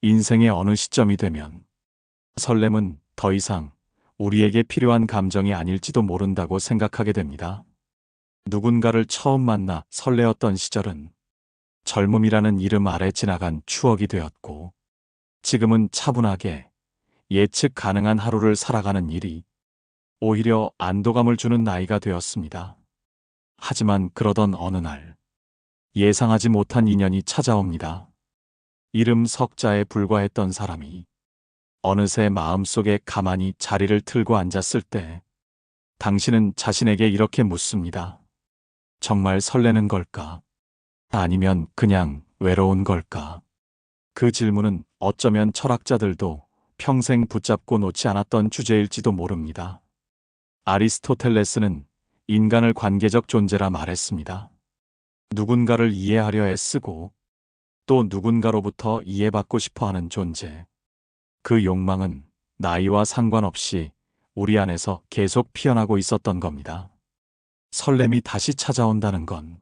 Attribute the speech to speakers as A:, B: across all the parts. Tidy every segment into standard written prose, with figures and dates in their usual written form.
A: 인생의 어느 시점이 되면 설렘은 더 이상 우리에게 필요한 감정이 아닐지도 모른다고 생각하게 됩니다. 누군가를 처음 만나 설레었던 시절은 젊음이라는 이름 아래 지나간 추억이 되었고, 지금은 차분하게 예측 가능한 하루를 살아가는 일이 오히려 안도감을 주는 나이가 되었습니다. 하지만 그러던 어느 날 예상하지 못한 인연이 찾아옵니다. 이름 석자에 불과했던 사람이 어느새 마음속에 가만히 자리를 틀고 앉았을 때 당신은 자신에게 이렇게 묻습니다. 정말 설레는 걸까? 아니면 그냥 외로운 걸까? 그 질문은 어쩌면 철학자들도 평생 붙잡고 놓지 않았던 주제일지도 모릅니다. 아리스토텔레스는 인간을 관계적 존재라 말했습니다. 누군가를 이해하려 애쓰고 또 누군가로부터 이해받고 싶어 하는 존재. 그 욕망은 나이와 상관없이 우리 안에서 계속 피어나고 있었던 겁니다. 설렘이 다시 찾아온다는 건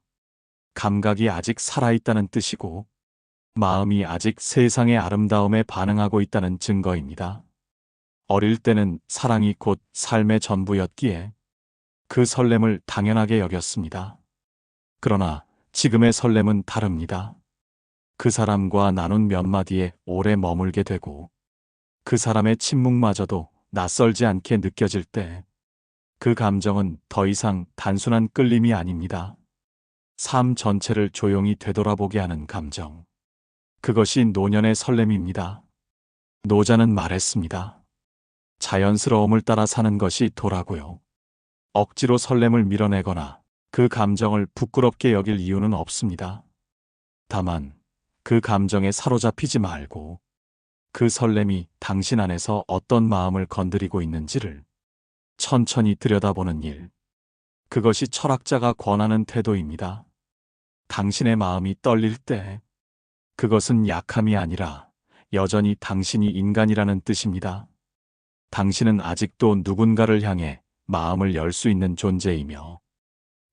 A: 감각이 아직 살아있다는 뜻이고 마음이 아직 세상의 아름다움에 반응하고 있다는 증거입니다. 어릴 때는 사랑이 곧 삶의 전부였기에 그 설렘을 당연하게 여겼습니다. 그러나 지금의 설렘은 다릅니다. 그 사람과 나눈 몇 마디에 오래 머물게 되고 그 사람의 침묵마저도 낯설지 않게 느껴질 때 그 감정은 더 이상 단순한 끌림이 아닙니다. 삶 전체를 조용히 되돌아보게 하는 감정. 그것이 노년의 설렘입니다. 노자는 말했습니다. 자연스러움을 따라 사는 것이 도라고요. 억지로 설렘을 밀어내거나 그 감정을 부끄럽게 여길 이유는 없습니다. 다만 그 감정에 사로잡히지 말고 그 설렘이 당신 안에서 어떤 마음을 건드리고 있는지를 천천히 들여다보는 일. 그것이 철학자가 권하는 태도입니다. 당신의 마음이 떨릴 때 그것은 약함이 아니라 여전히 당신이 인간이라는 뜻입니다. 당신은 아직도 누군가를 향해 마음을 열 수 있는 존재이며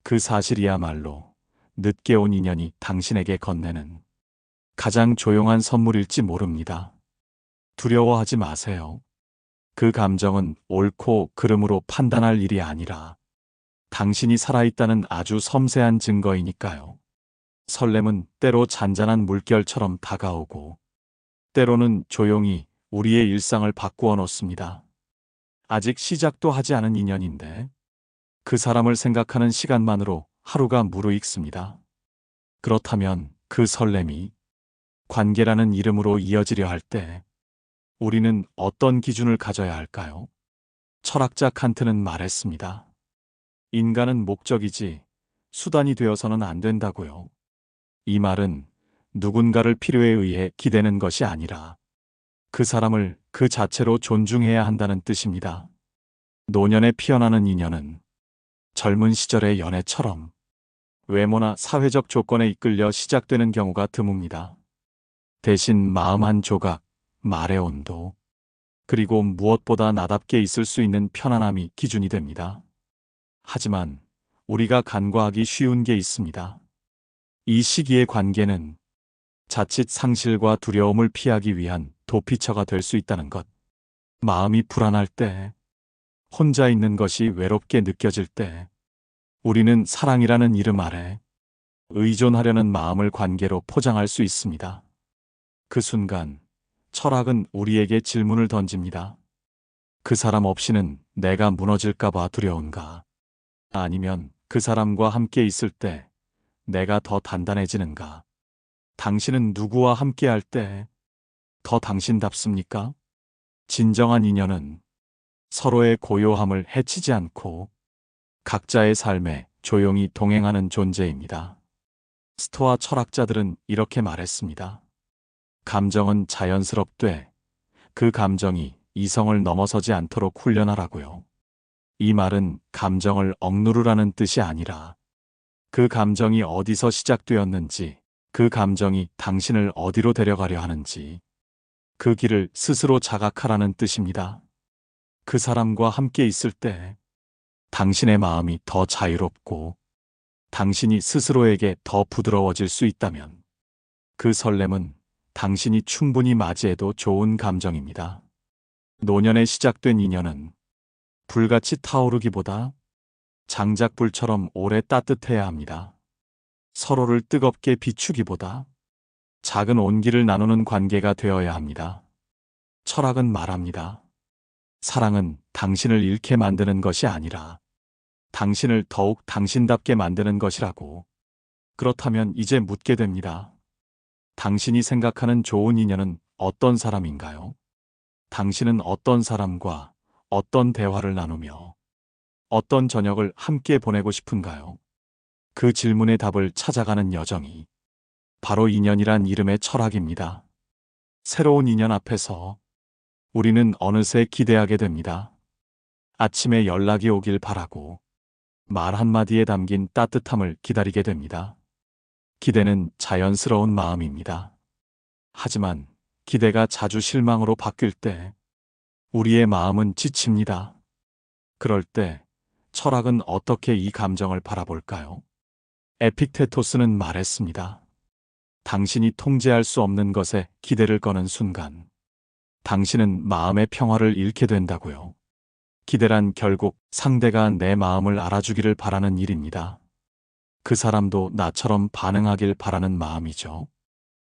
A: 그 사실이야말로 늦게 온 인연이 당신에게 건네는 가장 조용한 선물일지 모릅니다. 두려워하지 마세요. 그 감정은 옳고 그름으로 판단할 일이 아니라 당신이 살아있다는 아주 섬세한 증거이니까요. 설렘은 때로 잔잔한 물결처럼 다가오고 때로는 조용히 우리의 일상을 바꾸어 놓습니다. 아직 시작도 하지 않은 인연인데 그 사람을 생각하는 시간만으로 하루가 무르익습니다. 그렇다면 그 설렘이 관계라는 이름으로 이어지려 할 때 우리는 어떤 기준을 가져야 할까요? 철학자 칸트는 말했습니다. 인간은 목적이지 수단이 되어서는 안 된다고요. 이 말은 누군가를 필요에 의해 기대는 것이 아니라 그 사람을 그 자체로 존중해야 한다는 뜻입니다. 노년에 피어나는 인연은 젊은 시절의 연애처럼 외모나 사회적 조건에 이끌려 시작되는 경우가 드뭅니다. 대신 마음 한 조각, 말의 온도, 그리고 무엇보다 나답게 있을 수 있는 편안함이 기준이 됩니다. 하지만 우리가 간과하기 쉬운 게 있습니다. 이 시기의 관계는 자칫 상실과 두려움을 피하기 위한 도피처가 될 수 있다는 것. 마음이 불안할 때, 혼자 있는 것이 외롭게 느껴질 때, 우리는 사랑이라는 이름 아래 의존하려는 마음을 관계로 포장할 수 있습니다. 그 순간 철학은 우리에게 질문을 던집니다. 그 사람 없이는 내가 무너질까봐 두려운가? 아니면 그 사람과 함께 있을 때 내가 더 단단해지는가? 당신은 누구와 함께할 때 더 당신답습니까? 진정한 인연은 서로의 고요함을 해치지 않고 각자의 삶에 조용히 동행하는 존재입니다. 스토아 철학자들은 이렇게 말했습니다. 감정은 자연스럽되 그 감정이 이성을 넘어서지 않도록 훈련하라고요. 이 말은 감정을 억누르라는 뜻이 아니라 그 감정이 어디서 시작되었는지, 그 감정이 당신을 어디로 데려가려 하는지, 그 길을 스스로 자각하라는 뜻입니다. 그 사람과 함께 있을 때 당신의 마음이 더 자유롭고 당신이 스스로에게 더 부드러워질 수 있다면 그 설렘은 당신이 충분히 맞이해도 좋은 감정입니다. 노년에 시작된 인연은 불같이 타오르기보다 장작불처럼 오래 따뜻해야 합니다. 서로를 뜨겁게 비추기보다 작은 온기를 나누는 관계가 되어야 합니다. 철학은 말합니다. 사랑은 당신을 잃게 만드는 것이 아니라 당신을 더욱 당신답게 만드는 것이라고. 그렇다면 이제 묻게 됩니다. 당신이 생각하는 좋은 인연은 어떤 사람인가요? 당신은 어떤 사람과 어떤 대화를 나누며 어떤 저녁을 함께 보내고 싶은가요? 그 질문의 답을 찾아가는 여정이 바로 인연이란 이름의 철학입니다. 새로운 인연 앞에서 우리는 어느새 기대하게 됩니다. 아침에 연락이 오길 바라고 말 한마디에 담긴 따뜻함을 기다리게 됩니다. 기대는 자연스러운 마음입니다. 하지만 기대가 자주 실망으로 바뀔 때 우리의 마음은 지칩니다. 그럴 때 철학은 어떻게 이 감정을 바라볼까요? 에픽테토스는 말했습니다. 당신이 통제할 수 없는 것에 기대를 거는 순간 당신은 마음의 평화를 잃게 된다고요. 기대란 결국 상대가 내 마음을 알아주기를 바라는 일입니다. 그 사람도 나처럼 반응하길 바라는 마음이죠.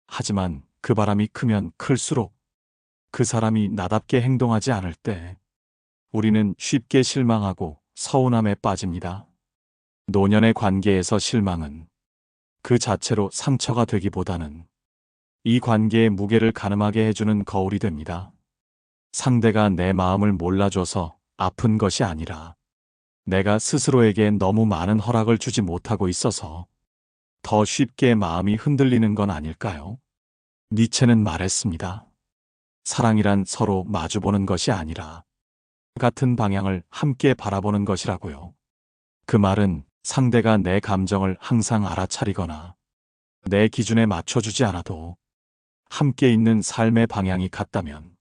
A: 하지만 그 바람이 크면 클수록 그 사람이 나답게 행동하지 않을 때 우리는 쉽게 실망하고 서운함에 빠집니다. 노년의 관계에서 실망은 그 자체로 상처가 되기보다는 이 관계의 무게를 가늠하게 해주는 거울이 됩니다. 상대가 내 마음을 몰라줘서 아픈 것이 아니라 내가 스스로에게 너무 많은 허락을 주지 못하고 있어서 더 쉽게 마음이 흔들리는 건 아닐까요? 니체는 말했습니다. 사랑이란 서로 마주보는 것이 아니라 같은 방향을 함께 바라보는 것이라고요. 그 말은 상대가 내 감정을 항상 알아차리거나 내 기준에 맞춰주지 않아도 함께 있는 삶의 방향이 같다면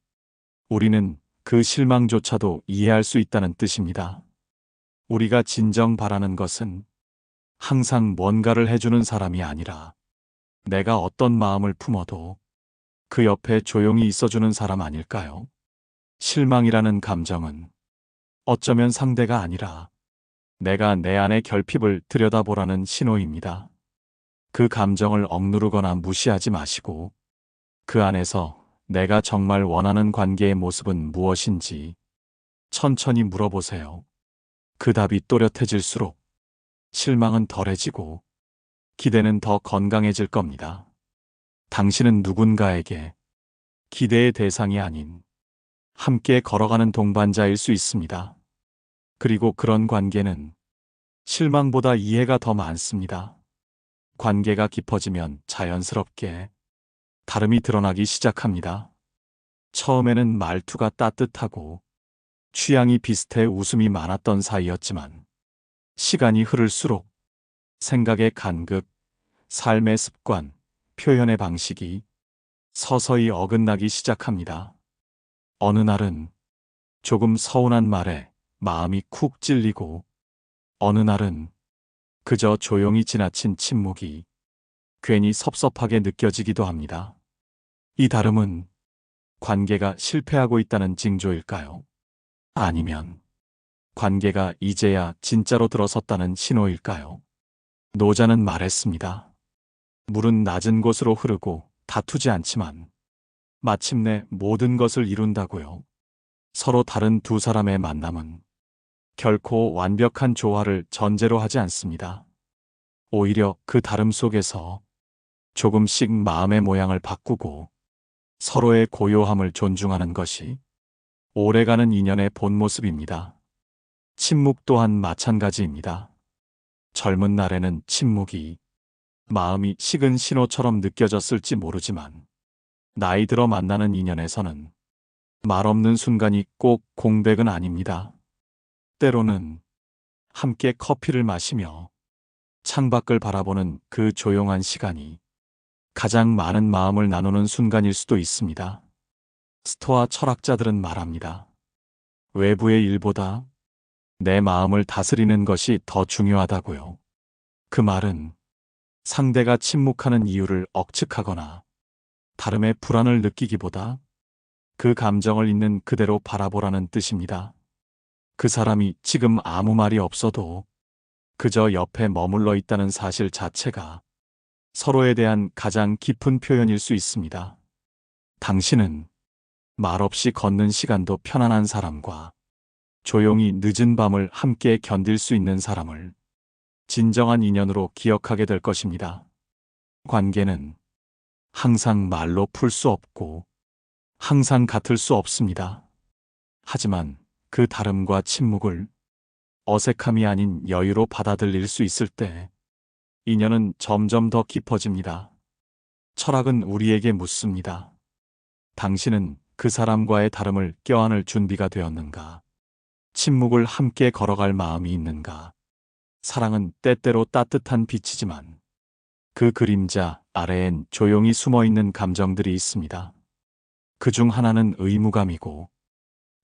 A: 우리는 그 실망조차도 이해할 수 있다는 뜻입니다. 우리가 진정 바라는 것은 항상 뭔가를 해주는 사람이 아니라 내가 어떤 마음을 품어도 그 옆에 조용히 있어주는 사람 아닐까요? 실망이라는 감정은 어쩌면 상대가 아니라 내가 내 안의 결핍을 들여다보라는 신호입니다. 그 감정을 억누르거나 무시하지 마시고 그 안에서 내가 정말 원하는 관계의 모습은 무엇인지 천천히 물어보세요. 그 답이 또렷해질수록 실망은 덜해지고 기대는 더 건강해질 겁니다. 당신은 누군가에게 기대의 대상이 아닌 함께 걸어가는 동반자일 수 있습니다. 그리고 그런 관계는 실망보다 이해가 더 많습니다. 관계가 깊어지면 자연스럽게 다름이 드러나기 시작합니다. 처음에는 말투가 따뜻하고 취향이 비슷해 웃음이 많았던 사이였지만 시간이 흐를수록 생각의 간극, 삶의 습관, 표현의 방식이 서서히 어긋나기 시작합니다. 어느 날은 조금 서운한 말에 마음이 쿡 찔리고 어느 날은 그저 조용히 지나친 침묵이 괜히 섭섭하게 느껴지기도 합니다. 이 다름은 관계가 실패하고 있다는 징조일까요? 아니면 관계가 이제야 진짜로 들어섰다는 신호일까요? 노자는 말했습니다. 물은 낮은 곳으로 흐르고 다투지 않지만 마침내 모든 것을 이룬다고요. 서로 다른 두 사람의 만남은 결코 완벽한 조화를 전제로 하지 않습니다. 오히려 그 다름 속에서 조금씩 마음의 모양을 바꾸고 서로의 고요함을 존중하는 것이 오래가는 인연의 본 모습입니다. 침묵 또한 마찬가지입니다. 젊은 날에는 침묵이 마음이 식은 신호처럼 느껴졌을지 모르지만 나이 들어 만나는 인연에서는 말 없는 순간이 꼭 공백은 아닙니다. 때로는 함께 커피를 마시며 창밖을 바라보는 그 조용한 시간이 가장 많은 마음을 나누는 순간일 수도 있습니다. 스토아 철학자들은 말합니다. 외부의 일보다 내 마음을 다스리는 것이 더 중요하다고요. 그 말은 상대가 침묵하는 이유를 억측하거나 다름의 불안을 느끼기보다 그 감정을 있는 그대로 바라보라는 뜻입니다. 그 사람이 지금 아무 말이 없어도 그저 옆에 머물러 있다는 사실 자체가 서로에 대한 가장 깊은 표현일 수 있습니다. 당신은 말없이 걷는 시간도 편안한 사람과 조용히 늦은 밤을 함께 견딜 수 있는 사람을 진정한 인연으로 기억하게 될 것입니다. 관계는 항상 말로 풀 수 없고 항상 같을 수 없습니다. 하지만 그 다름과 침묵을 어색함이 아닌 여유로 받아들일 수 있을 때 인연은 점점 더 깊어집니다. 철학은 우리에게 묻습니다. 당신은 그 사람과의 다름을 껴안을 준비가 되었는가? 침묵을 함께 걸어갈 마음이 있는가? 사랑은 때때로 따뜻한 빛이지만 그 그림자 아래엔 조용히 숨어있는 감정들이 있습니다. 그중 하나는 의무감이고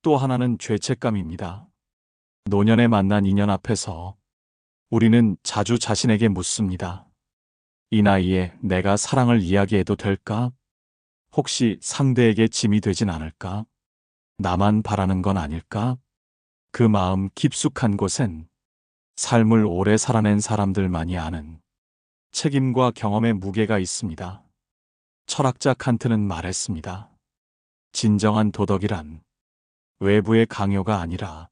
A: 또 하나는 죄책감입니다. 노년에 만난 인연 앞에서 우리는 자주 자신에게 묻습니다. 이 나이에 내가 사랑을 이야기해도 될까? 혹시 상대에게 짐이 되진 않을까? 나만 바라는 건 아닐까? 그 마음 깊숙한 곳엔 삶을 오래 살아낸 사람들만이 아는 책임과 경험의 무게가 있습니다. 철학자 칸트는 말했습니다. 진정한 도덕이란 외부의 강요가 아니라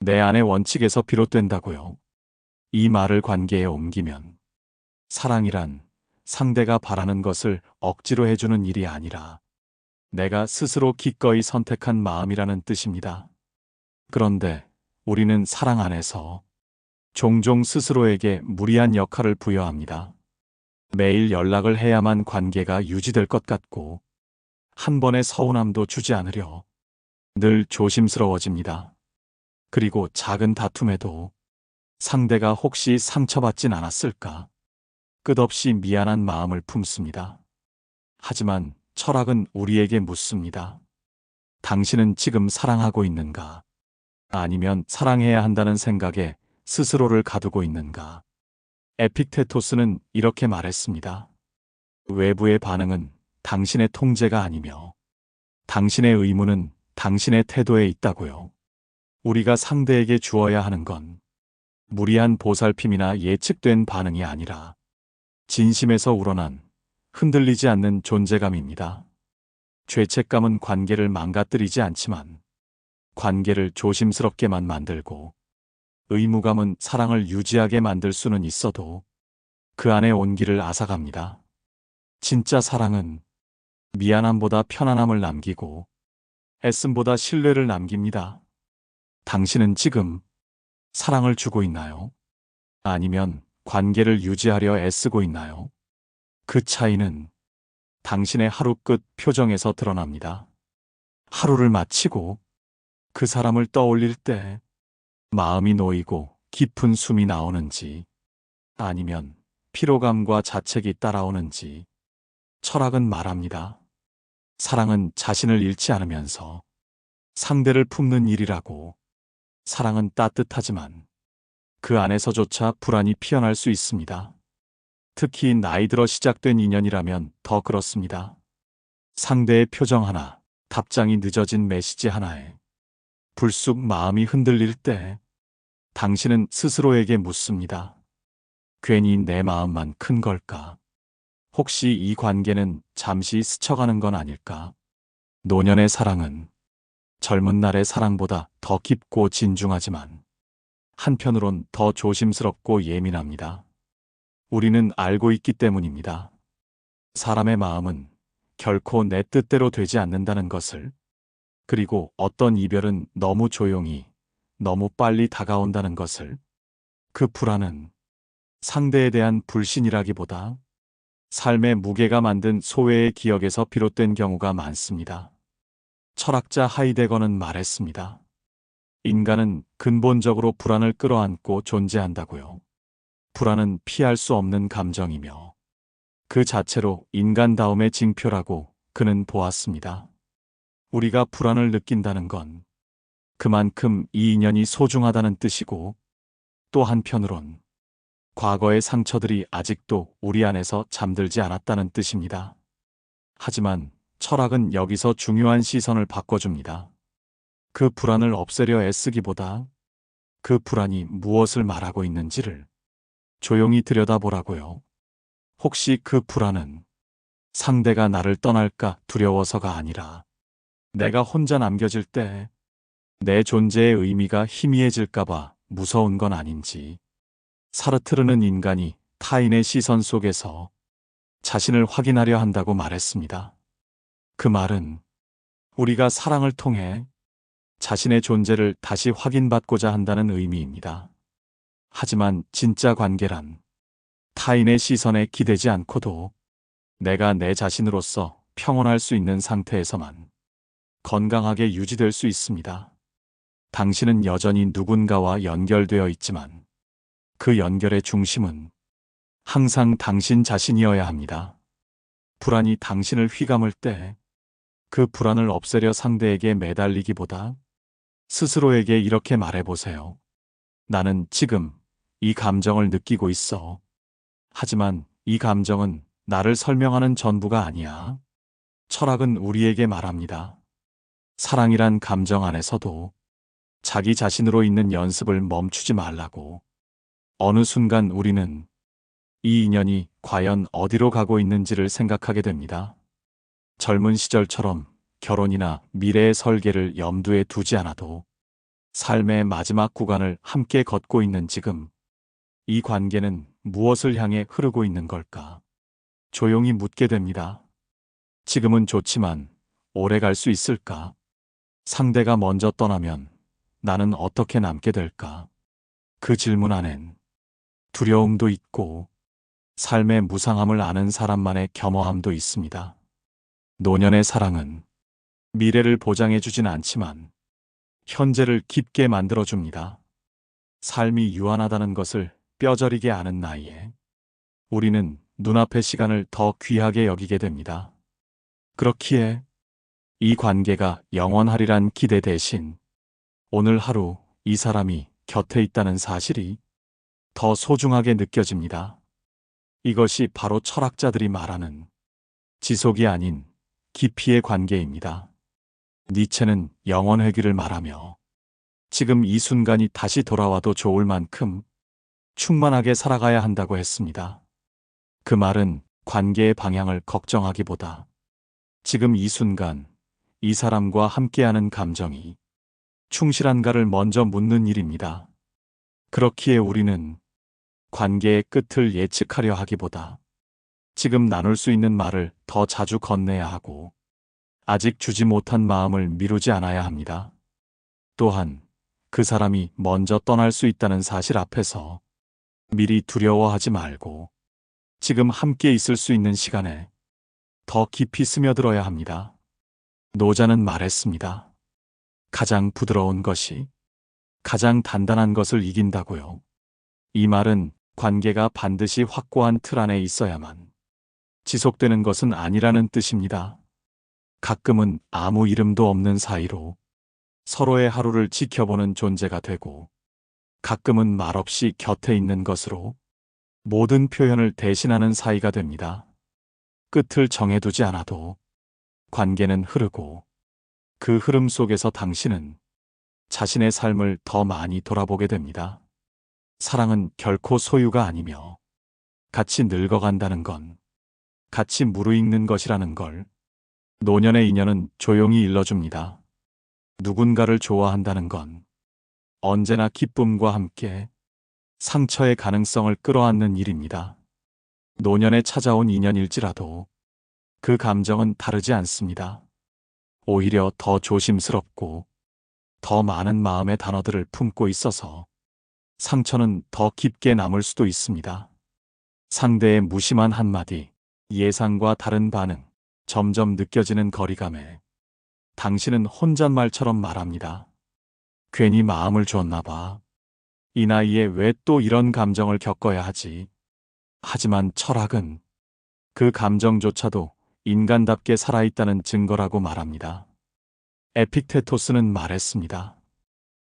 A: 내 안의 원칙에서 비롯된다고요. 이 말을 관계에 옮기면 사랑이란 상대가 바라는 것을 억지로 해주는 일이 아니라 내가 스스로 기꺼이 선택한 마음이라는 뜻입니다. 그런데 우리는 사랑 안에서 종종 스스로에게 무리한 역할을 부여합니다. 매일 연락을 해야만 관계가 유지될 것 같고 한 번의 서운함도 주지 않으려 늘 조심스러워집니다. 그리고 작은 다툼에도 상대가 혹시 상처받진 않았을까? 끝없이 미안한 마음을 품습니다. 하지만 철학은 우리에게 묻습니다. 당신은 지금 사랑하고 있는가? 아니면 사랑해야 한다는 생각에 스스로를 가두고 있는가? 에픽테토스는 이렇게 말했습니다. 외부의 반응은 당신의 통제가 아니며 당신의 의무는 당신의 태도에 있다고요. 우리가 상대에게 주어야 하는 건 무리한 보살핌이나 예측된 반응이 아니라 진심에서 우러난 흔들리지 않는 존재감입니다. 죄책감은 관계를 망가뜨리지 않지만 관계를 조심스럽게만 만들고 의무감은 사랑을 유지하게 만들 수는 있어도 그 안에 온기를 앗아갑니다. 진짜 사랑은 미안함보다 편안함을 남기고 애씀보다 신뢰를 남깁니다. 당신은 지금 사랑을 주고 있나요? 아니면 관계를 유지하려 애쓰고 있나요? 그 차이는 당신의 하루 끝 표정에서 드러납니다. 하루를 마치고 그 사람을 떠올릴 때 마음이 놓이고 깊은 숨이 나오는지 아니면 피로감과 자책이 따라오는지 철학은 말합니다. 사랑은 자신을 잃지 않으면서 상대를 품는 일이라고. 사랑은 따뜻하지만 그 안에서조차 불안이 피어날 수 있습니다. 특히 나이 들어 시작된 인연이라면 더 그렇습니다. 상대의 표정 하나, 답장이 늦어진 메시지 하나에 불쑥 마음이 흔들릴 때 당신은 스스로에게 묻습니다. 괜히 내 마음만 큰 걸까? 혹시 이 관계는 잠시 스쳐가는 건 아닐까? 노년의 사랑은 젊은 날의 사랑보다 더 깊고 진중하지만 한편으론 더 조심스럽고 예민합니다. 우리는 알고 있기 때문입니다. 사람의 마음은 결코 내 뜻대로 되지 않는다는 것을, 그리고 어떤 이별은 너무 조용히, 너무 빨리 다가온다는 것을. 그 불안은 상대에 대한 불신이라기보다 삶의 무게가 만든 소외의 기억에서 비롯된 경우가 많습니다. 철학자 하이데거는 말했습니다. 인간은 근본적으로 불안을 끌어안고 존재한다고요. 불안은 피할 수 없는 감정이며 그 자체로 인간다움의 징표라고 그는 보았습니다. 우리가 불안을 느낀다는 건 그만큼 이 인연이 소중하다는 뜻이고, 또 한편으론 과거의 상처들이 아직도 우리 안에서 잠들지 않았다는 뜻입니다. 하지만 철학은 여기서 중요한 시선을 바꿔줍니다. 그 불안을 없애려 애쓰기보다 그 불안이 무엇을 말하고 있는지를 조용히 들여다보라고요. 혹시 그 불안은 상대가 나를 떠날까 두려워서가 아니라 내가 혼자 남겨질 때 내 존재의 의미가 희미해질까봐 무서운 건 아닌지. 사르트르는 인간이 타인의 시선 속에서 자신을 확인하려 한다고 말했습니다. 그 말은 우리가 사랑을 통해 자신의 존재를 다시 확인받고자 한다는 의미입니다. 하지만 진짜 관계란 타인의 시선에 기대지 않고도 내가 내 자신으로서 평온할 수 있는 상태에서만 건강하게 유지될 수 있습니다. 당신은 여전히 누군가와 연결되어 있지만 그 연결의 중심은 항상 당신 자신이어야 합니다. 불안이 당신을 휘감을 때 그 불안을 없애려 상대에게 매달리기보다 스스로에게 이렇게 말해보세요. 나는 지금 이 감정을 느끼고 있어. 하지만 이 감정은 나를 설명하는 전부가 아니야. 철학은 우리에게 말합니다. 사랑이란 감정 안에서도 자기 자신으로 있는 연습을 멈추지 말라고. 어느 순간 우리는 이 인연이 과연 어디로 가고 있는지를 생각하게 됩니다. 젊은 시절처럼 결혼이나 미래의 설계를 염두에 두지 않아도 삶의 마지막 구간을 함께 걷고 있는 지금, 이 관계는 무엇을 향해 흐르고 있는 걸까? 조용히 묻게 됩니다. 지금은 좋지만 오래 갈 수 있을까? 상대가 먼저 떠나면 나는 어떻게 남게 될까? 그 질문 안엔 두려움도 있고 삶의 무상함을 아는 사람만의 겸허함도 있습니다. 노년의 사랑은 미래를 보장해주진 않지만 현재를 깊게 만들어줍니다. 삶이 유한하다는 것을 뼈저리게 아는 나이에 우리는 눈앞의 시간을 더 귀하게 여기게 됩니다. 그렇기에 이 관계가 영원하리란 기대 대신 오늘 하루 이 사람이 곁에 있다는 사실이 더 소중하게 느껴집니다. 이것이 바로 철학자들이 말하는 지속이 아닌 깊이의 관계입니다. 니체는 영원회귀를 말하며 지금 이 순간이 다시 돌아와도 좋을 만큼 충만하게 살아가야 한다고 했습니다. 그 말은 관계의 방향을 걱정하기보다 지금 이 순간 이 사람과 함께하는 감정이 충실한가를 먼저 묻는 일입니다. 그렇기에 우리는 관계의 끝을 예측하려 하기보다 지금 나눌 수 있는 말을 더 자주 건네야 하고 아직 주지 못한 마음을 미루지 않아야 합니다. 또한 그 사람이 먼저 떠날 수 있다는 사실 앞에서 미리 두려워하지 말고 지금 함께 있을 수 있는 시간에 더 깊이 스며들어야 합니다. 노자는 말했습니다. 가장 부드러운 것이 가장 단단한 것을 이긴다고요. 이 말은 관계가 반드시 확고한 틀 안에 있어야만 지속되는 것은 아니라는 뜻입니다. 가끔은 아무 이름도 없는 사이로 서로의 하루를 지켜보는 존재가 되고 가끔은 말없이 곁에 있는 것으로 모든 표현을 대신하는 사이가 됩니다. 끝을 정해두지 않아도 관계는 흐르고 그 흐름 속에서 당신은 자신의 삶을 더 많이 돌아보게 됩니다. 사랑은 결코 소유가 아니며 같이 늙어간다는 건 같이 무르익는 것이라는 걸 노년의 인연은 조용히 일러줍니다. 누군가를 좋아한다는 건 언제나 기쁨과 함께 상처의 가능성을 끌어안는 일입니다. 노년에 찾아온 인연일지라도 그 감정은 다르지 않습니다. 오히려 더 조심스럽고 더 많은 마음의 단어들을 품고 있어서 상처는 더 깊게 남을 수도 있습니다. 상대의 무심한 한마디, 예상과 다른 반응, 점점 느껴지는 거리감에 당신은 혼잣말처럼 말합니다. 괜히 마음을 줬나 봐. 이 나이에 왜 또 이런 감정을 겪어야 하지? 하지만 철학은 그 감정조차도 인간답게 살아있다는 증거라고 말합니다. 에픽테토스는 말했습니다.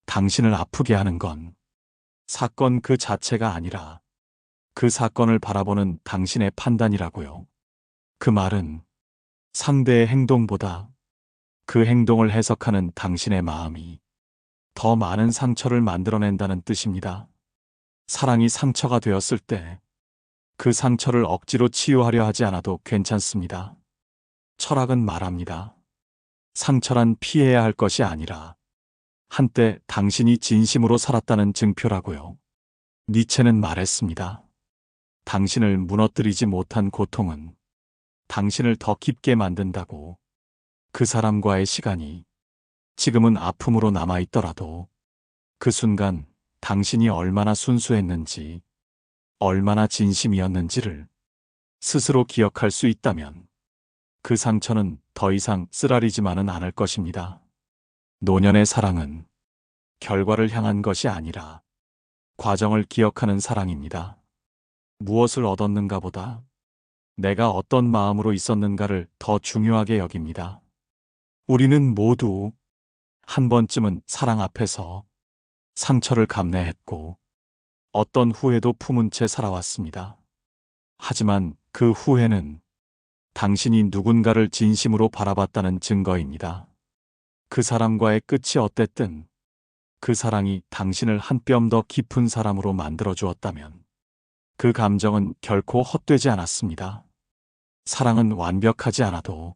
A: 당신을 아프게 하는 건 사건 그 자체가 아니라 그 사건을 바라보는 당신의 판단이라고요. 그 말은 상대의 행동보다 그 행동을 해석하는 당신의 마음이 더 많은 상처를 만들어낸다는 뜻입니다. 사랑이 상처가 되었을 때 그 상처를 억지로 치유하려 하지 않아도 괜찮습니다. 철학은 말합니다. 상처란 피해야 할 것이 아니라 한때 당신이 진심으로 살았다는 증표라고요. 니체는 말했습니다. 당신을 무너뜨리지 못한 고통은 당신을 더 깊게 만든다고. 그 사람과의 시간이 지금은 아픔으로 남아있더라도 그 순간 당신이 얼마나 순수했는지, 얼마나 진심이었는지를 스스로 기억할 수 있다면 그 상처는 더 이상 쓰라리지만은 않을 것입니다. 노년의 사랑은 결과를 향한 것이 아니라 과정을 기억하는 사랑입니다. 무엇을 얻었는가 보다 내가 어떤 마음으로 있었는가를 더 중요하게 여깁니다. 우리는 모두 한 번쯤은 사랑 앞에서 상처를 감내했고 어떤 후회도 품은 채 살아왔습니다. 하지만 그 후회는 당신이 누군가를 진심으로 바라봤다는 증거입니다. 그 사람과의 끝이 어땠든 그 사랑이 당신을 한 뼘 더 깊은 사람으로 만들어 주었다면 그 감정은 결코 헛되지 않았습니다. 사랑은 완벽하지 않아도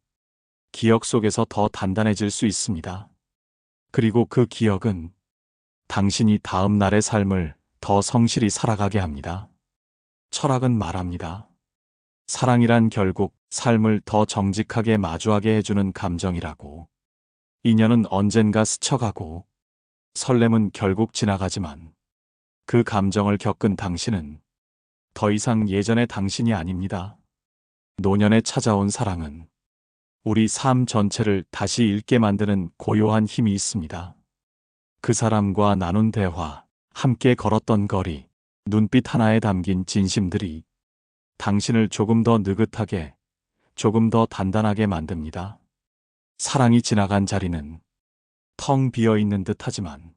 A: 기억 속에서 더 단단해질 수 있습니다. 그리고 그 기억은 당신이 다음 날의 삶을 더 성실히 살아가게 합니다. 철학은 말합니다. 사랑이란 결국 삶을 더 정직하게 마주하게 해주는 감정이라고. 인연은 언젠가 스쳐가고 설렘은 결국 지나가지만 그 감정을 겪은 당신은 더 이상 예전의 당신이 아닙니다. 노년에 찾아온 사랑은 우리 삶 전체를 다시 읽게 만드는 고요한 힘이 있습니다. 그 사람과 나눈 대화, 함께 걸었던 거리, 눈빛 하나에 담긴 진심들이 당신을 조금 더 느긋하게, 조금 더 단단하게 만듭니다. 사랑이 지나간 자리는 텅 비어 있는 듯 하지만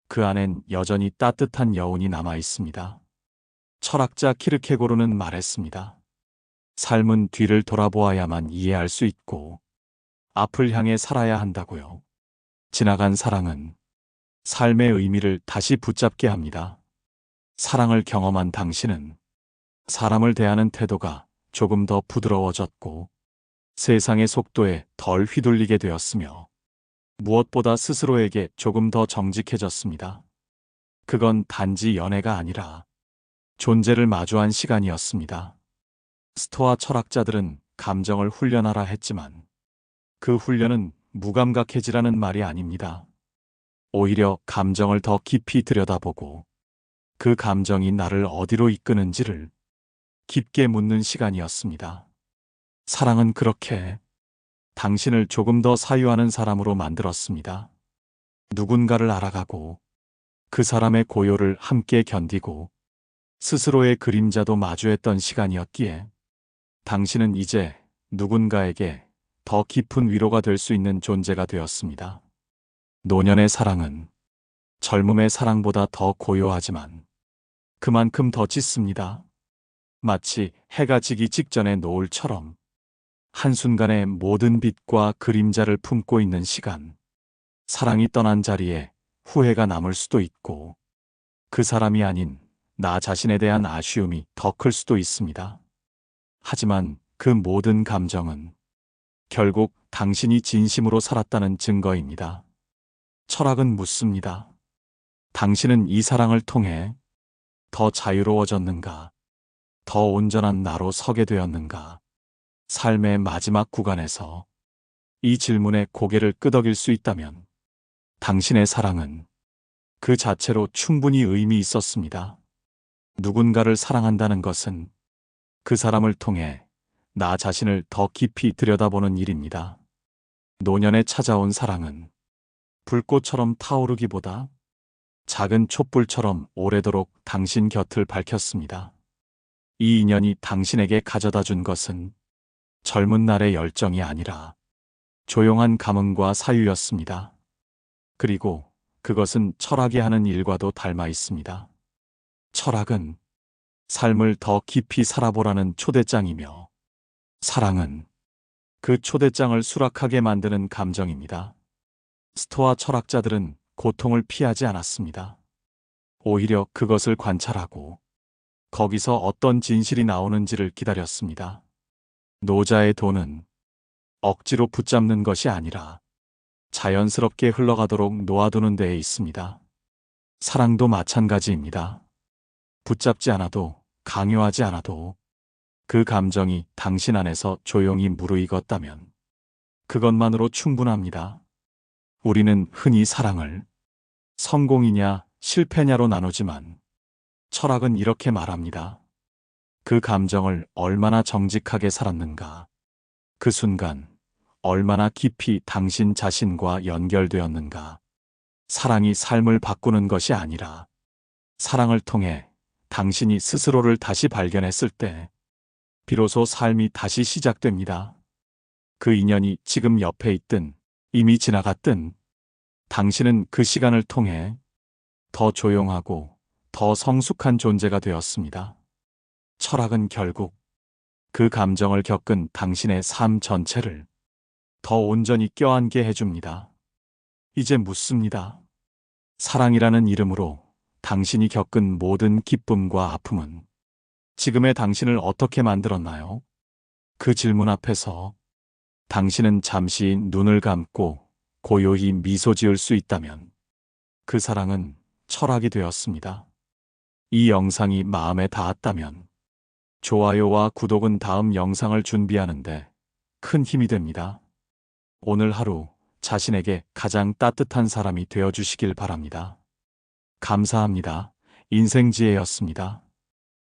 A: 그 안엔 여전히 따뜻한 여운이 남아 있습니다. 철학자 키르케고르는 말했습니다. 삶은 뒤를 돌아보아야만 이해할 수 있고 앞을 향해 살아야 한다고요. 지나간 사랑은 삶의 의미를 다시 붙잡게 합니다. 사랑을 경험한 당신은 사람을 대하는 태도가 조금 더 부드러워졌고 세상의 속도에 덜 휘둘리게 되었으며 무엇보다 스스로에게 조금 더 정직해졌습니다. 그건 단지 연애가 아니라 존재를 마주한 시간이었습니다. 스토아 철학자들은 감정을 훈련하라 했지만 그 훈련은 무감각해지라는 말이 아닙니다. 오히려 감정을 더 깊이 들여다보고 그 감정이 나를 어디로 이끄는지를 깊게 묻는 시간이었습니다. 사랑은 그렇게 당신을 조금 더 사유하는 사람으로 만들었습니다. 누군가를 알아가고 그 사람의 고요를 함께 견디고 스스로의 그림자도 마주했던 시간이었기에 당신은 이제 누군가에게 더 깊은 위로가 될 수 있는 존재가 되었습니다. 노년의 사랑은 젊음의 사랑보다 더 고요하지만 그만큼 더 짙습니다. 마치 해가 지기 직전의 노을처럼 한순간에 모든 빛과 그림자를 품고 있는 시간. 사랑이 떠난 자리에 후회가 남을 수도 있고 그 사람이 아닌 나 자신에 대한 아쉬움이 더 클 수도 있습니다. 하지만 그 모든 감정은 결국 당신이 진심으로 살았다는 증거입니다. 철학은 묻습니다. 당신은 이 사랑을 통해 더 자유로워졌는가? 더 온전한 나로 서게 되었는가? 삶의 마지막 구간에서 이 질문에 고개를 끄덕일 수 있다면 당신의 사랑은 그 자체로 충분히 의미 있었습니다. 누군가를 사랑한다는 것은 그 사람을 통해 나 자신을 더 깊이 들여다보는 일입니다. 노년에 찾아온 사랑은 불꽃처럼 타오르기보다 작은 촛불처럼 오래도록 당신 곁을 밝혔습니다. 이 인연이 당신에게 가져다 준 것은 젊은 날의 열정이 아니라 조용한 감흥과 사유였습니다. 그리고 그것은 철학이 하는 일과도 닮아 있습니다. 철학은 삶을 더 깊이 살아보라는 초대장이며 사랑은 그 초대장을 수락하게 만드는 감정입니다. 스토아 철학자들은 고통을 피하지 않았습니다. 오히려 그것을 관찰하고 거기서 어떤 진실이 나오는지를 기다렸습니다. 노자의 도는 억지로 붙잡는 것이 아니라 자연스럽게 흘러가도록 놓아두는 데에 있습니다. 사랑도 마찬가지입니다. 붙잡지 않아도, 강요하지 않아도 그 감정이 당신 안에서 조용히 무르익었다면 그것만으로 충분합니다. 우리는 흔히 사랑을 성공이냐 실패냐로 나누지만 철학은 이렇게 말합니다. 그 감정을 얼마나 정직하게 살았는가, 그 순간 얼마나 깊이 당신 자신과 연결되었는가. 사랑이 삶을 바꾸는 것이 아니라 사랑을 통해 당신이 스스로를 다시 발견했을 때 비로소 삶이 다시 시작됩니다. 그 인연이 지금 옆에 있든 이미 지나갔든 당신은 그 시간을 통해 더 조용하고 더 성숙한 존재가 되었습니다. 철학은 결국 그 감정을 겪은 당신의 삶 전체를 더 온전히 껴안게 해줍니다. 이제 묻습니다. 사랑이라는 이름으로 당신이 겪은 모든 기쁨과 아픔은 지금의 당신을 어떻게 만들었나요? 그 질문 앞에서 당신은 잠시 눈을 감고 고요히 미소 지을 수 있다면 그 사랑은 철학이 되었습니다. 이 영상이 마음에 닿았다면 좋아요와 구독은 다음 영상을 준비하는데 큰 힘이 됩니다. 오늘 하루 자신에게 가장 따뜻한 사람이 되어주시길 바랍니다. 감사합니다. 인생지혜였습니다.